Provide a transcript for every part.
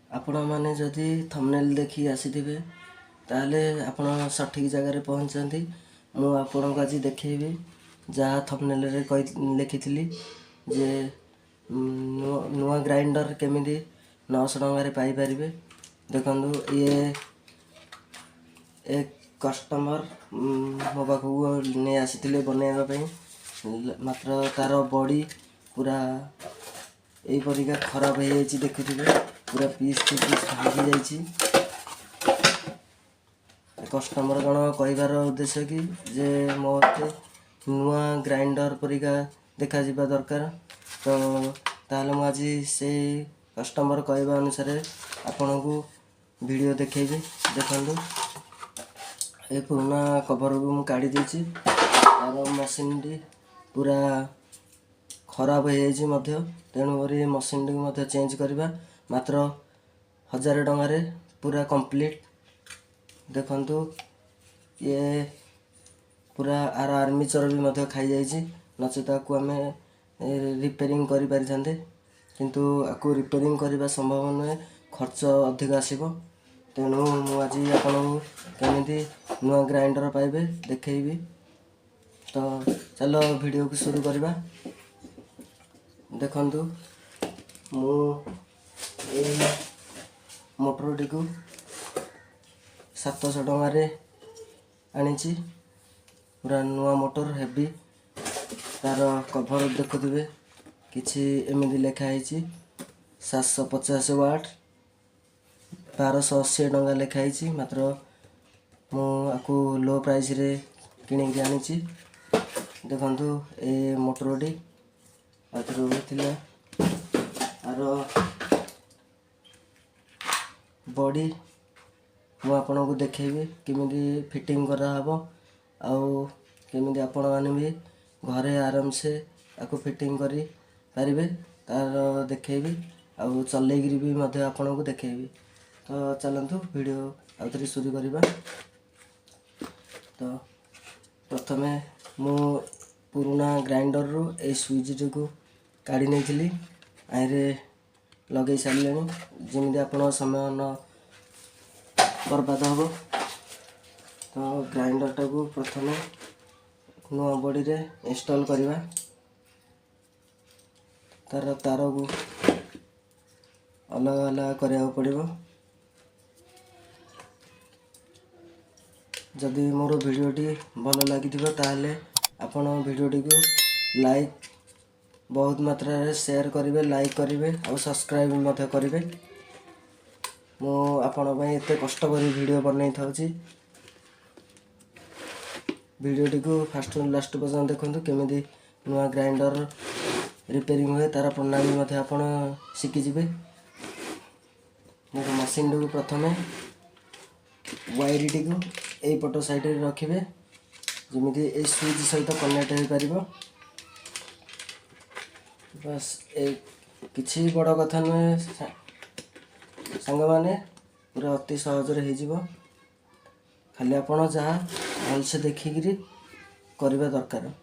आपण माने जदि थंबनेल देखि आसीथिबे ताले आपण सठिक जगह पहुँचती। मु आपन को आज देखिए जहाँ थंबनेल रे लिखी जे नुआ ग्राइंडर केमिति 900 टंकार पाइपर। देखु ये एक कस्टमर मो पाखक नहीं आसी बनवाई मात्र तार बॉडी पूरा यहीपरिका खराब हो देखुए पूरा पीस टू पीस भांगी कस्टमर जन कहबार उद्देश्य कि जे मत नुआ ग्राइंडर परिका देखा जावा दरकार। तो ताल मुझे से कस्टमर कहवा अनुसार आपण को वीडियो देखेबी। देखु ये पुराना कवर को मुझे काढ़ी देछि तार मशीन टी पूरा खराब हो तेणुक मशीन टी चेंज करवा मात्र 1000 टंकार पूरा कंप्लीट। देखु ये पूरा आर आर्मीचर भी खाई जाइए नचेत आपको आम रिपेयरिंग कर पारि था किंतु आपको रिपेयरिंग करने संभव नुहे खर्च अधिक आसो। तेणु मुझे आपको केमी नुआ ग्राइंडर पाइबे देखी। तो चलो वीडियो को शुरू करवा। देखु मु मोटर टी को 700 टंकार आनी पूरा नुआ मोटर हेवी तार कभर देखुवे किसी एमती लिखाई 750 वाट 1280 टंका लिखाई मात्र मुझे लो प्राइस रे किଣିकी आनी। देखु ए मोटरटी आर बॉडी मु आपन को देखेबी केमिति फिटिंग करा हबो आउ केमिति आपण माने भी घरे आराम से आपको फिटिंग करी पारिबे तार देखेबी आउ चलेगिरी भी मध्य आपण को देखेबी। तो चलंतु वीडियो आउ थरी शुरू करबा। तो प्रथमे मु पुराना ग्राइंडर रो ए स्विच को काढ़ी नहीं आईरे लगे सारे जमी आप समय न बर्बाद हम। तो ग्राइंडर टा को प्रथम नुआ बॉडी रे इंस्टॉल करवा तार तार को अलग अलग करा पड़ो। जदि मोर वीडियोटी भल लगी ताहले आपण वीडियोटी को लाइक बहुत मात्रा रे शेयर करेंगे लाइक करेंगे और सब्सक्राइब करेंगे। मु आपण एत कष्ट कर वीडियो बनई था वीडियोटी को फास्ट लास्ट पर्यटन देखु केमी नुआ ग्राइंडर रिपेयरिंग हुए तार प्रणाली आपण शिखिजे। मशीन को प्रथम वायर टी को यही पट साइड रखिए जमी ए स्विच सहित कनेक्ट हो पार। बस किसी बड़ कथा नुहे सांग माने पूरा अति सहज हो खाली आपण जहाँ भल से देखिकी करवा दरकार।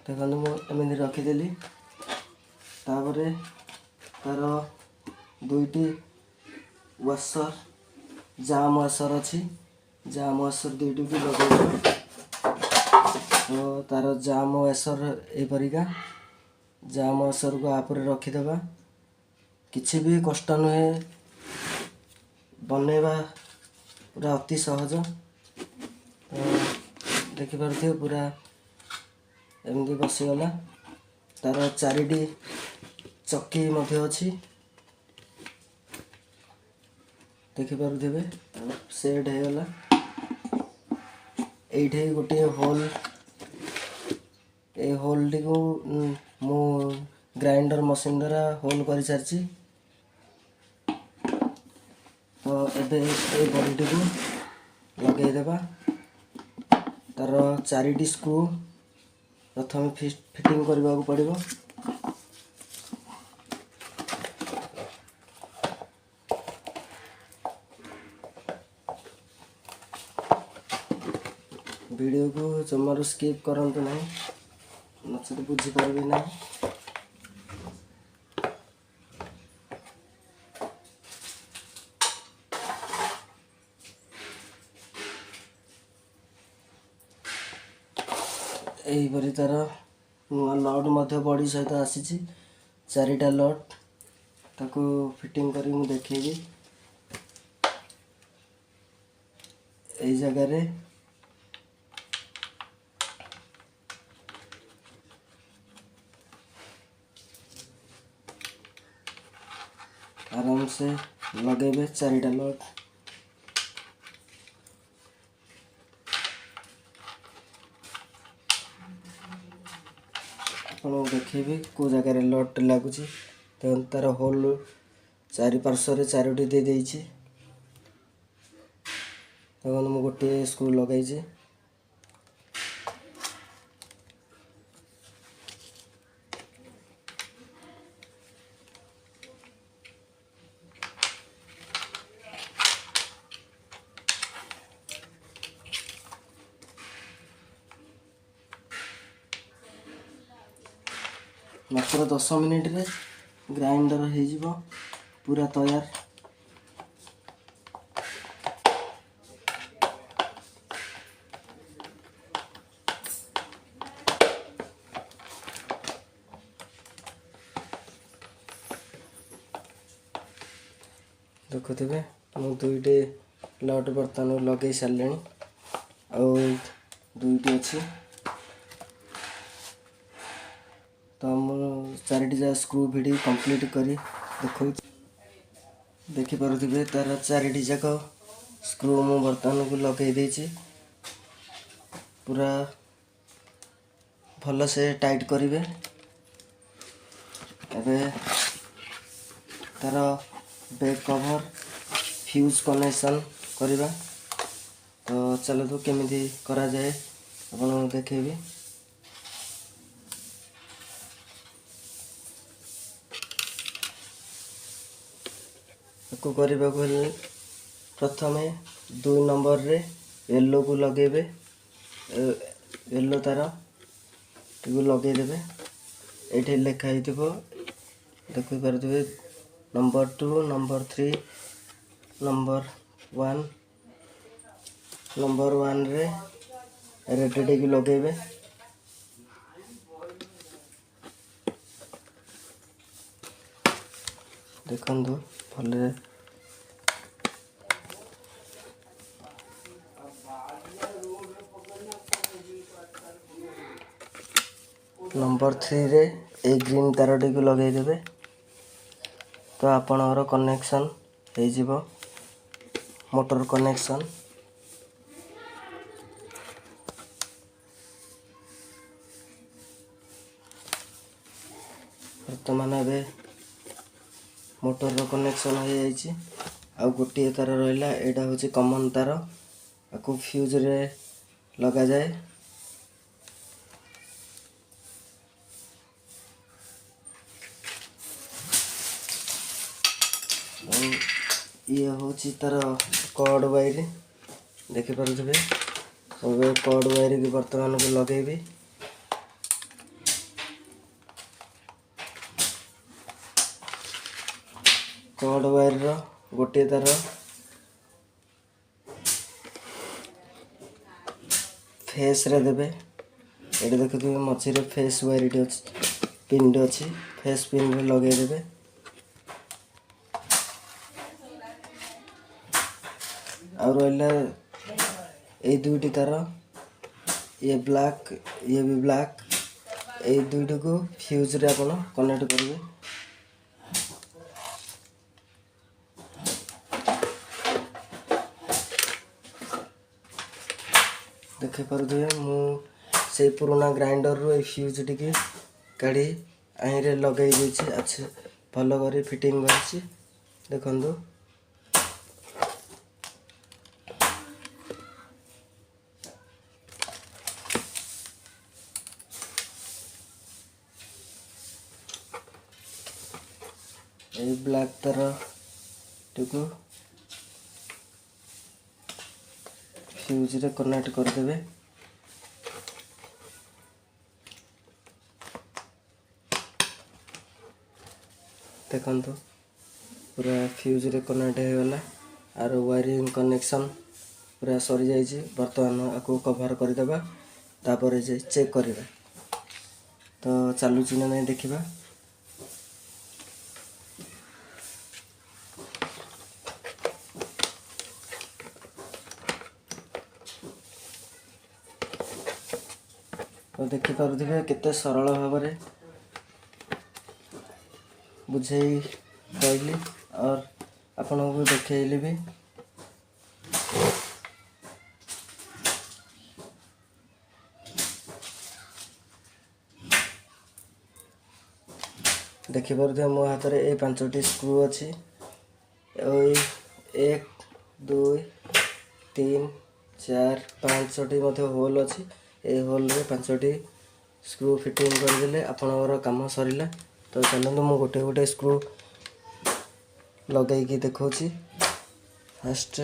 देखो मुझे रखीदेली तापर तार दुईटी वाशर जाम वाशर अच्छी जाम वाशर दुईटी भी लगे। तो तार जाम वाशर यहीपरिका जाम वाशर को आपरे रखीदेवा किसी भी कष्ट नुहे बनवा पूरा अति सहज। तो देखिपे पूरा एमती बसीगला तार चारिटी चक्की अच्छी देखिपे सेट होगला। ये गोटे होल ए होल टी को मु ग्राइंडर मशीन द्वारा होल कर सारी। तो एबे ए बॉडी को लगेदेवा तार चारिटी स्क्रू प्रथम फिटिंग करने को पड़ो। वीडियो को जमार स्किप करंतु नहीं नचेत बुझीपारे ना। ଏହିପରି ତାର ନୂଆ ଲଟ୍ ମଧ୍ୟ ବଡ଼ି ସହିତ ଆସିଛି। 4ଟା ଲଟ୍ ତାକୁ ଫିଟିଂ କରି ମୁଁ ଦେଖେଇବି। ଏଇ ଜାଗାରେ आराम से लगे 4टा लट। आपको देखेबी को जगह लट लगुच तार होल चारिपार्श्व 4टी दे देइछि। मु गोटे स्क्रू लगाई। मात्र 10 मिनिट रे ग्राइंडर हो पूरा तैयार। देखुवे मु 2टे लट बर्तमान लगे सारे आउ 2टी अच्छी। तो मुझे 4टी जा स्क्रू भिड़ी कंप्लीट करी देखिपे तार 4टी जाक स्क्रू मु बर्तमान को लगे देछि। पूरा भल से टाइट करेंगे। एबे तार बैक कवर फ्यूज कनेक्शन करवा। तो चलो केमिति करा जाए आपको देखेबी। को करने को प्रथम 2 नंबर रे येलो को लगेबे। येलो तार टी लगेदेवे। ये लिखाई देखिपे नंबर 2 नंबर 3 नंबर 1 नंबर 1 रे रेटेड की लगेबे। देखंतु भले नंबर 3 रे ए ग्रीन तारटी को लगे देबे। तो आपणर कनेक्शन हो जिवो मोटर कनेक्शन। वर्तमान ए मोटर कनेक्शन हो जाइए। आउ गोटे तार रहा यहाँ हूँ कमन तार आपको फ्यूज रे लगा जाए। ये हूँ तार कॉर्ड वायर देखिपे। कॉर्ड वायर की बर्तमान को लगेबी। कॉर्ड वायर गोटे तार फेस रे देबे। ये देखिए मझे फेस वायर पिन अच्छी फेस पिन रे लगे देबे। और रहा ये 2टी तार ये ब्लैक ये भी ब्लैक। ये 2टी को फ्यूज रे अपन कनेक्ट करेंगे। देखिपे मु से पुराना ग्राइंडर रो फ्यूज टी काढ़ी अहिरे लगे देछि। अच्छे भल कर फिटिंग कर देखु। ये ब्लैक तार टी फ्यूज रे कनेक्ट करदेवे। देखंतु पूरा फ्यूज रे कनेक्ट हो गला। और वायरिंग कनेक्शन पूरा सरी जाइए। बर्तमान आपको कवर करदेबा। तापर जे चेक करवा तो चलुची ना नहीं देखा। तो देखिपे केते सरल भाव में बुझे कहली और आपन को देखली भी। देखिपे मो हाथ में ये 5टी स्क्रू अच्छी। 1 2 3 4 5टी होल अच्छी। ये होल रे 5टी स्क्रू फिटिंग करदेले आपणकर काम सरला। तो चलते मु गोटे गोटे स्क्रू लगेगी देखौछि। फास्ट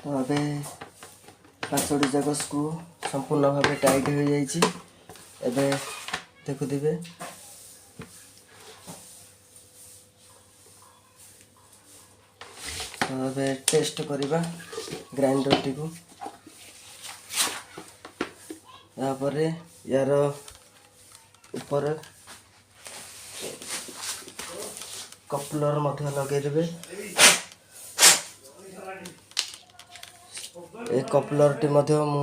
तो अबे 5टी जाक स्क्रू संपूर्ण भाव टाइट हो जाइए। एबे देखुथिबे तो अबे टेस्ट करिबा ग्राइंडर टी को। यापर यार ऊपर कपलर मध्य लगेदेवे। ए कपलर टी मध्य मु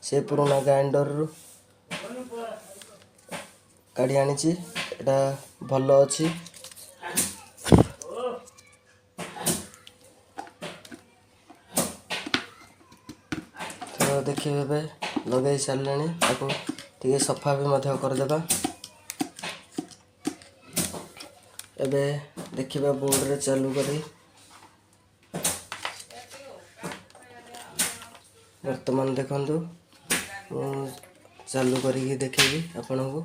से पुराना ग्राइंडर रु काढ़ी आनी। एटा भल अच्छी। तो देखिए लगे सारे टे सफा भी करदेबा। एबे देखिबा बोर्ड रे चालू करी। वर्तमान देखंतु चालू करी देखेबी आपन को।